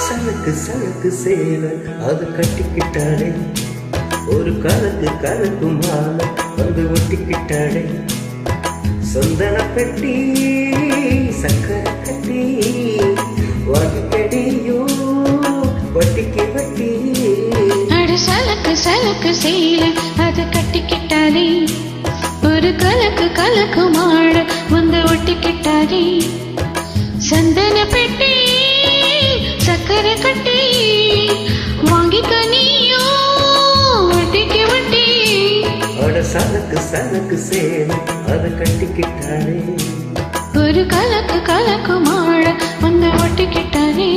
சலக்கு சலக்கு சேல அது கட்டிக்கிட்டாடே, ஒரு கலக்கு கலக்கு மாலை வந்து ஒட்டிக்கிட்டாடே. சொந்தன பெட்டி சக்கரை கட்டி வாங்கிக்கடியோ வட்டிக்கு வட்டி. அடு சலக்கு சலக்கு சேல அது கட்டிக்கிட்டாடே, ஒரு கலக்கு கலக்கு மாலை வந்து ஒட்டிக்கிட்டாடே. சந்தன பெட்டி சக்கரை கட்டி வாங்கிக்க நீயோ வட்டிக்கு வட்டி. அட சலக்கு சலக்கு சேல அதை கட்டிக்கிட்டாரே, ஒரு கலக்கு கலக்கு மாழ வந்து ஒட்டிக்கிட்டாரே.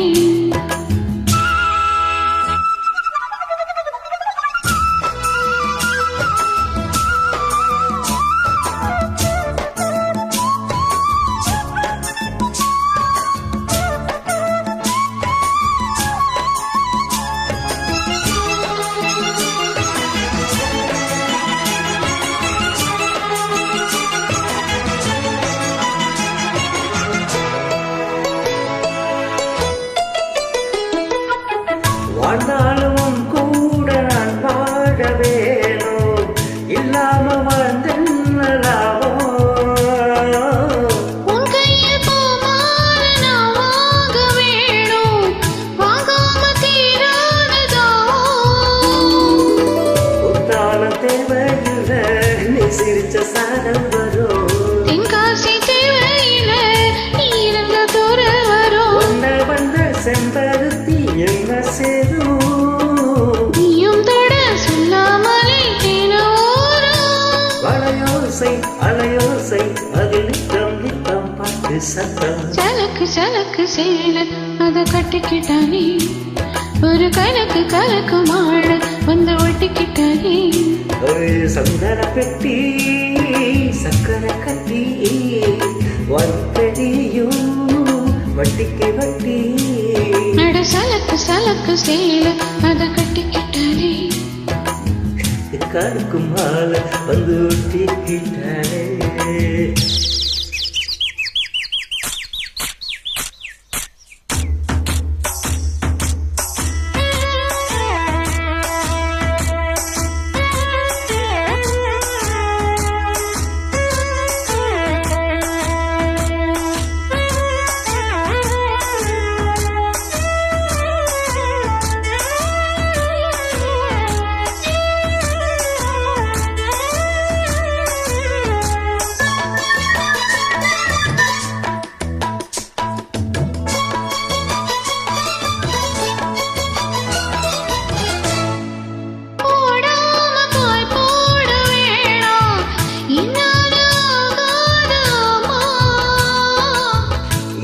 வாழ்ந்தாலும் கூட நான் வாழ வேணும், இல்லாம வாழ்ந்தோ. உன் கையில் போமாற நான் வாங்க வேணும், வாங்காம தீரானதோ. உத்தாலம் தேவையில்லை, நீ சிரிச்ச சாரம் வரும். தென்காசி தேவையில்லை, நீ இருந்த தூர வரும். ஒன்ன வந்த செம்பருத்தி என்ன சேரும், நீயும் தொட சொல்லாமலே தேனோரும். வளையோசை அலையோசை அதில் நித்தம் நித்தம் பாட்டு சத்தம். சலக்கு சலக்கு சேல அத கட்டிக்கிட்டானே, ஒரு கலக்கு கலக்கு மாழ வந்து ஒட்டிக்கிட்டானே. ஒரு சந்தன பெட்டி சக்கரை கட்டி வட்டியோ வட்டிக்கு வட்டி. அட சலக்கு சலக்கு சேல அத கட்டிக்கிட்டானே, கருக்கு மாலை வந்து ஒட்டிக்கிட்டாரே.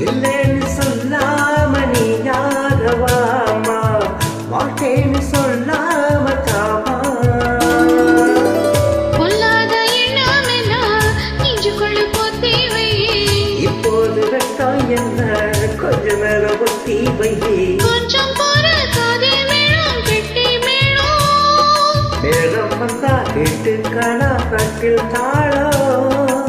இல்லைன்னு சொல்லாம நீ யாகவாமா, வாழ்க்கைன்னு சொல்லாம தாமா. பொல்லாத எண்ணம் என்ன நெஞ்சுக்குள்ள போத்தி வை, இப்போது வெட்டம் என்ன கொஞ்ச நேரம் ஒத்தி வை. கொஞ்சம் போற காதே மேளம் கெட்டி மேளம், மேளம் வந்தா கேட்டு காணா கட்டில் தாளம்.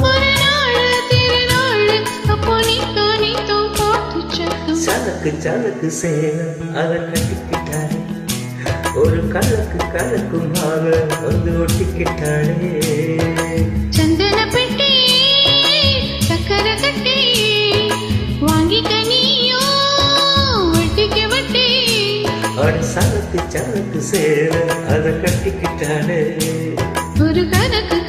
ஒரு நாள் திருநாள் அப்போ நீத்தோ பாட்டு சத்தம். சலக்கு சலக்கு சேல அதை கட்டிக்கிட்டாரே, ஒரு கலக்கு கலக்கு மாலை வந்து ஒட்டிக்கிட்டாளே. சந்தன பெட்டி சக்கரை கட்டி வாங்கிக்க நீயோ வட்டிக்கு வட்டி. அட சலக்கு சலக்கு சேல அதை கட்டிக்கிட்டாளே, ஒரு கணக்கு